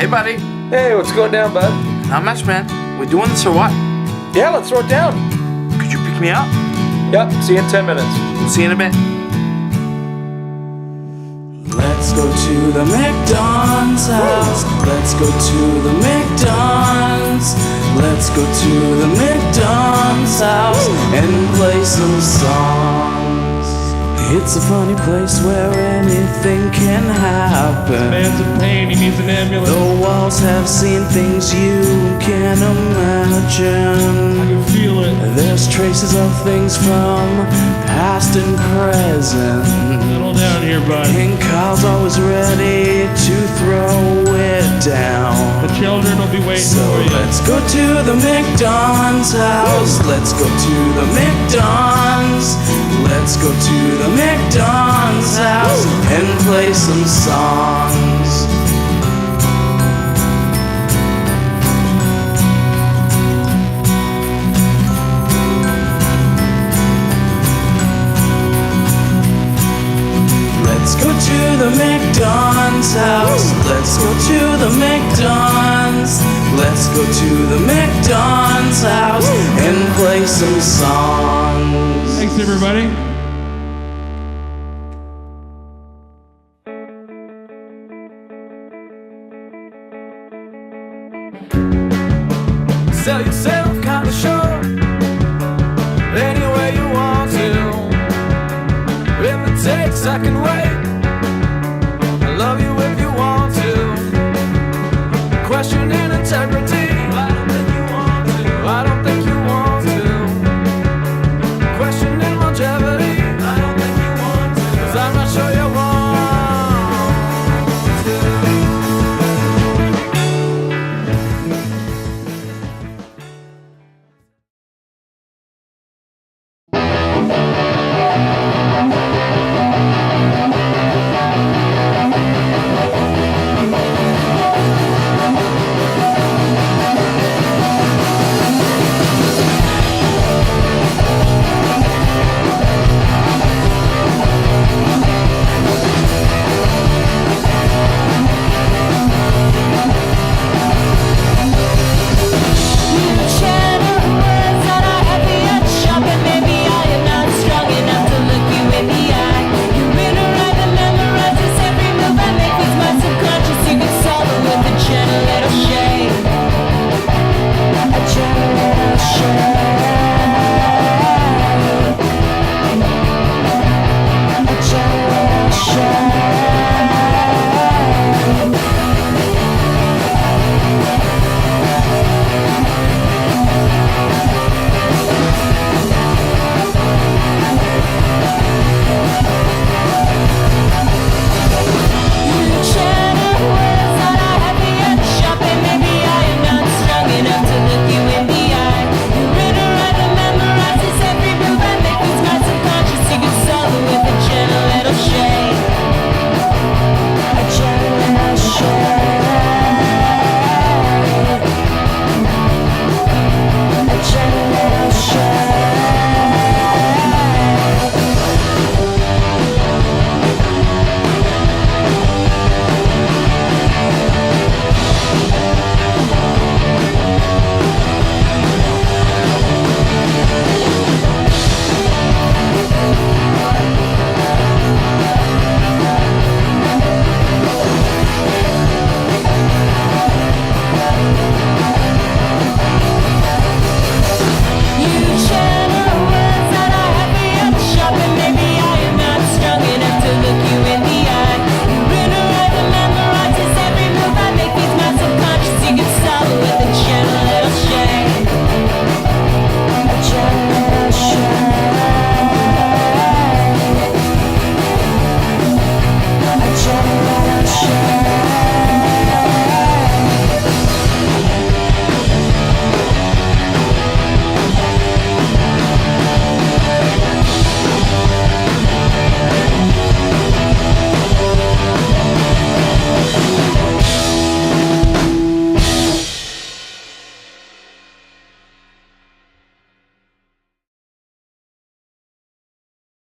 Hey, buddy. Hey, what's going down, bud? Not much, man. We doing this or what? Yeah, let's throw it down. Could you pick me up? Yep, see you in 10 minutes. We'll see you in a bit. Let's go to the McDons house. Let's go to the McDons. Let's go to the McDons house and play some songs. It's a funny place where anything can happen. Man's in pain, he needs an ambulance. The walls have seen things you can imagine. I can feel it. There's traces of things from past and present. Settle down here, bud. And Kyle's always ready to throw it down. The children will be waiting So for you. let's go to the McDons house. Let's go to the McDons. Let's go to the McDons house and play some songs. Let's go to the McDons house. Let's go to the McDons. Let's go to the McDons house and play some songs. Thanks, everybody. Sell yourself kinda sure any way you want to. If it takes, I can wait. I love you if you want to. Questioning integrity. I don't think you want to. I don't think you want to. Questioning longevity. I don't think you want to. 'Cause I'm not sure you want to.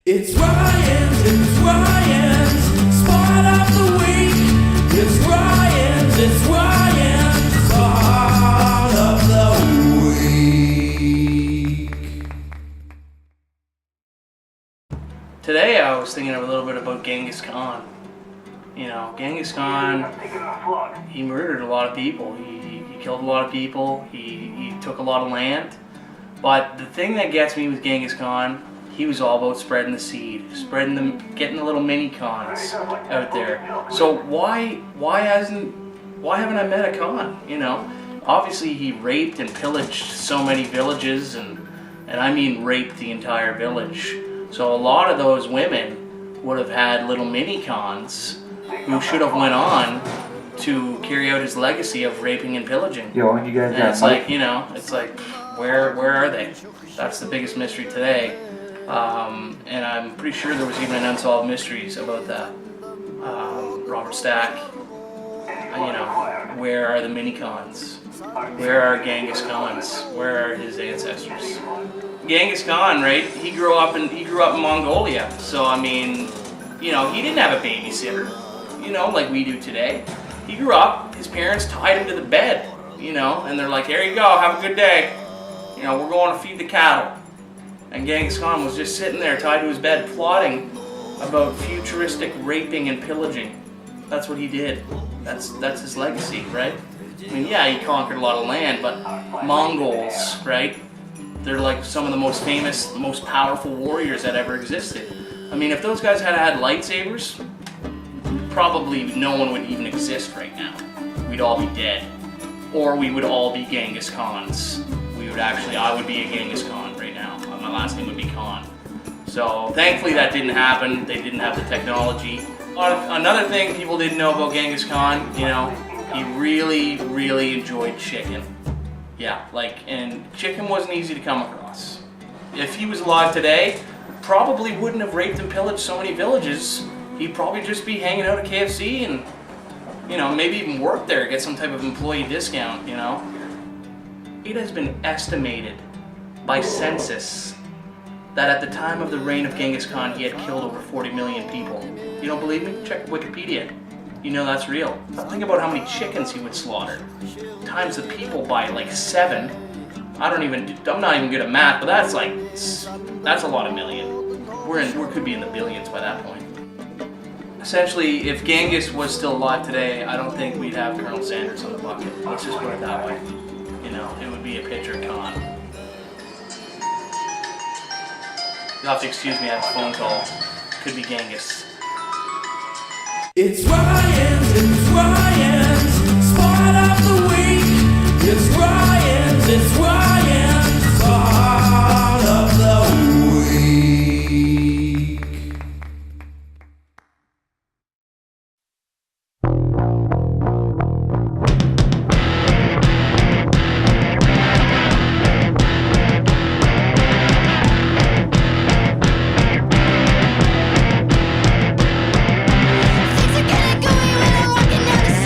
It's Ryan's spot of the week. It's Ryan's. was thinking a little bit about Genghis Khan. You know, Genghis Khan, he murdered a lot of people. He killed a lot of people. He took a lot of land. But the thing that gets me with Genghis Khan, he was all about spreading the seed, getting the little mini Khans out there. So why haven't I met a Khan? You know, obviously he raped and pillaged so many villages, and I mean raped the entire village. So a lot of those women would have had little mini Khans who should have went on to carry out his legacy of raping and pillaging. Yo, you guys And it's like, you know, it's like, where are they? That's the biggest mystery today. And I'm pretty sure there was even an Unsolved Mysteries about that. Robert Stack, you know, where are the mini Khans? Where are Genghis Khans? Where are his ancestors? Genghis Khan, right? He grew up in Mongolia. So I mean, you know, he didn't have a babysitter, you know, like we do today. He grew up, his parents tied him to the bed, you know, and they're like, here you go, have a good day. You know, we're going to feed the cattle. And Genghis Khan was just sitting there tied to his bed plotting about futuristic raping and pillaging. That's what he did. That's his legacy, right? I mean, yeah, he conquered a lot of land, but Mongols, right? They're like some of the most famous, most powerful warriors that ever existed. I mean, if those guys had lightsabers, probably no one would even exist right now. We'd all be dead. Or we would all be Genghis Khans. I would be a Genghis Khan right now. My last name would be Khan. So thankfully that didn't happen. They didn't have the technology. Another thing people didn't know about Genghis Khan, you know, he really, really enjoyed chicken. Yeah, and chicken wasn't easy to come across. If he was alive today, probably wouldn't have raped and pillaged so many villages. He'd probably just be hanging out at KFC and, you know, maybe even work there, get some type of employee discount, you know. It has been estimated by census that at the time of the reign of Genghis Khan, he had killed over 40 million people. You don't believe me? Check Wikipedia. You know that's real. Think about how many chickens he would slaughter. Times the people by like 7. I'm not even good at math, but that's a lot of million. We could be in the billions by that point. Essentially, if Genghis was still alive today, I don't think we'd have Colonel Sanders on the bucket. Let's just put it that way. You know, it would be a picture Khan. You'll have to excuse me, I have a phone call. Could be Genghis. It's Ryan's spot of the week. It's Ryan's spot of the week. Things are kinda going when I'm walking down the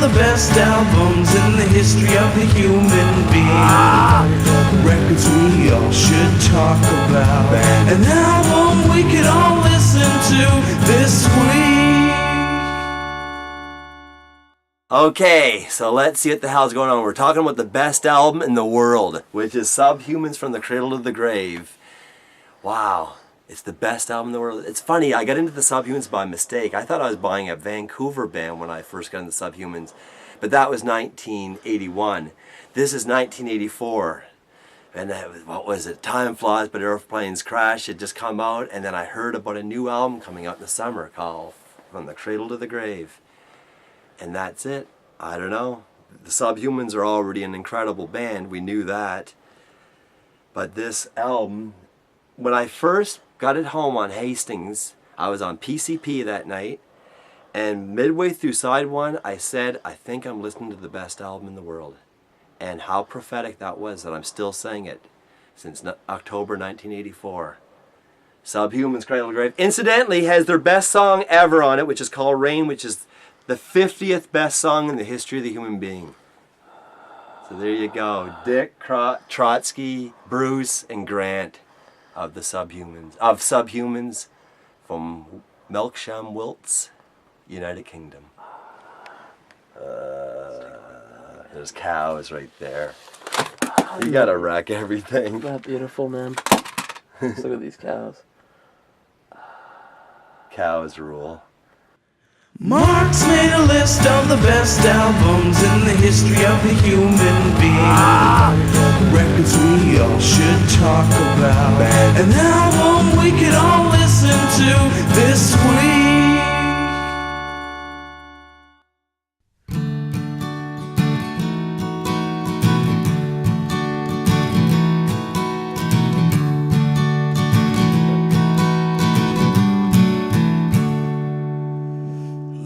the best albums in the history of the human being. Records we all should talk about. An album we could all listen to this week. Okay, so let's see what the hell's going on. We're talking about the best album in the world, which is Subhumans from the Cradle to the Grave. Wow, it's the best album in the world. It's funny, I got into the Subhumans by mistake. I thought I was buying a Vancouver band when I first got into Subhumans, but that was 1981. This is 1984. And what was it? Time Flies, but Airplanes Crash had just come out, and then I heard about a new album coming out in the summer called From the Cradle to the Grave. And that's it. I don't know. The Subhumans are already an incredible band. We knew that. But this album, when I first got it home on Hastings, I was on PCP that night. And midway through side one, I said, I think I'm listening to the best album in the world. And how prophetic that was that I'm still saying it since October 1984. Subhumans, Cradle to the Grave. Incidentally, has their best song ever on it, which is called Rain, which is the 50th best song in the history of the human being. So there you go. Dick, Trotsky, Bruce, and Grant of the Subhumans from Melksham, Wilts, United Kingdom. There's cows right there. You gotta wreck everything. That beautiful, man. Look at these cows. Cows rule. Mark's made a list of the best albums in the history of the human being. Records we all should talk about. An album we could all listen to this week.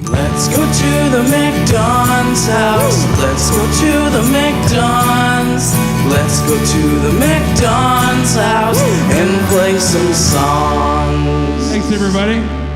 Let's go to the McDons house. Let's go to the McDons. Let's go to the McDons house and play some songs. Thanks, everybody.